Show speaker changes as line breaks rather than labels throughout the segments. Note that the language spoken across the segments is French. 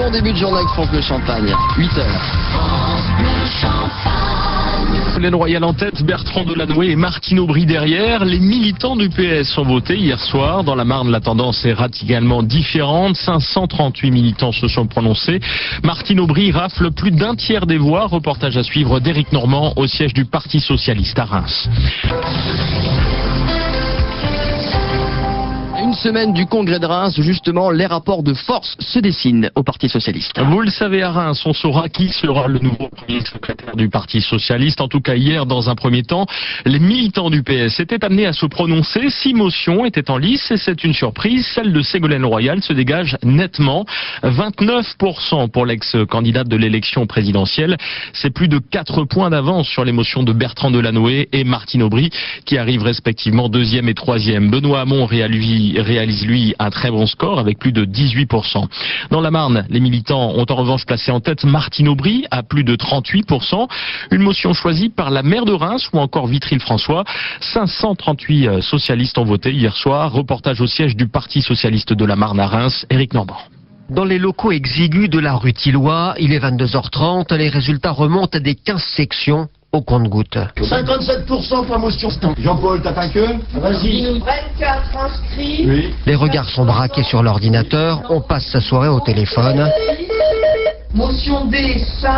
Bon début de journée avec Franck Le Champagne, 8h.
Ségolène Royal en tête, Bertrand Delanoë et Martine Aubry derrière. Les militants du PS ont voté hier soir. Dans la Marne, la tendance est radicalement différente. 538 militants se sont prononcés. Martine Aubry rafle plus d'un tiers des voix. Reportage à suivre d'Éric Normand au siège du Parti Socialiste à Reims.
Une semaine du congrès de Reims, justement, les rapports de force se dessinent au Parti Socialiste.
Vous le savez, à Reims, on saura qui sera le nouveau premier secrétaire du Parti Socialiste. En tout cas, hier, dans un premier temps, les militants du PS étaient amenés à se prononcer. 6 motions étaient en lice et c'est une surprise. Celle de Ségolène Royal se dégage nettement. 29% pour l'ex-candidate de l'élection présidentielle. C'est plus de 4 points d'avance sur les motions de Bertrand Delanoë et Martine Aubry, qui arrivent respectivement 2e et 3e. Benoît Hamon réalise lui un très bon score avec plus de 18%. Dans la Marne, les militants ont en revanche placé en tête Martine Aubry à plus de 38%. Une motion choisie par la maire de Reims ou encore Vitry-le-François. 538 socialistes ont voté hier soir. Reportage au siège du Parti Socialiste de la Marne à Reims, Éric Normand.
Dans les locaux exigus de la rue Thillois, il est 22h30. Les résultats remontent des 15 sections au compte-gouttes.
57% pour motion. Jean-Paul, t'as que vas-y.
24 inscrits.
Oui.
Les regards sont braqués sur l'ordinateur. On passe sa soirée au téléphone.
Motion D, 5.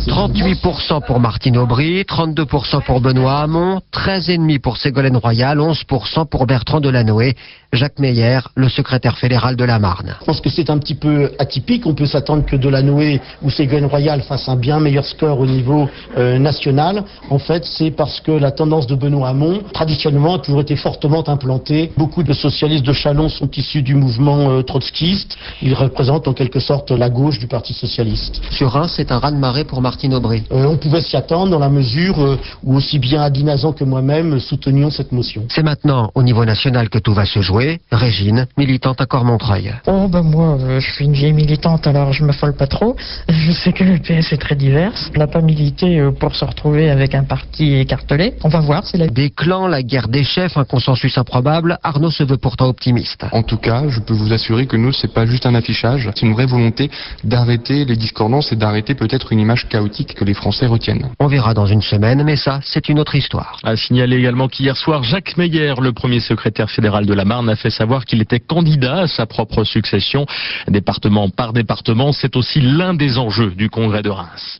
38% pour Martine Aubry, 32% pour Benoît Hamon, 13,5% pour Ségolène Royal, 11% pour Bertrand Delanoë. Jacques Meyer, le secrétaire fédéral de la Marne.
Je pense que c'est un petit peu atypique. On peut s'attendre que Delanoë ou Ségolène Royal fassent un bien meilleur score au niveau national. En fait, c'est parce que la tendance de Benoît Hamon, traditionnellement, a toujours été fortement implantée. Beaucoup de socialistes de Châlons sont issus du mouvement trotskiste. Ils représentent en quelque sorte la gauche du Parti socialiste.
Sur Reims, c'est un raz-de-marée pour Martine Aubry.
On pouvait s'y attendre dans la mesure où aussi bien Adi Nazan que moi-même soutenions cette motion.
C'est maintenant au niveau national que tout va se jouer. Régine, militante à Cormontreuil.
Oh moi, je suis une vieille militante, alors je m'affole pas trop. Je sais que le PS est très divers. On n'a pas milité pour se retrouver avec un parti écartelé. On va voir, c'est la...
Des clans, la guerre des chefs, un consensus improbable. Arnaud se veut pourtant optimiste.
En tout cas, je peux vous assurer que nous, c'est pas juste un affichage, c'est une vraie volonté d'arrêter les discordances et d'arrêter peut-être une image chaotique que les Français retiennent.
On verra dans une semaine, mais ça, c'est une autre histoire.
A signaler également qu'hier soir, Jacques Meyer, le premier secrétaire fédéral de la Marne, a fait savoir qu'il était candidat à sa propre succession. Département par département, c'est aussi l'un des enjeux du congrès de Reims.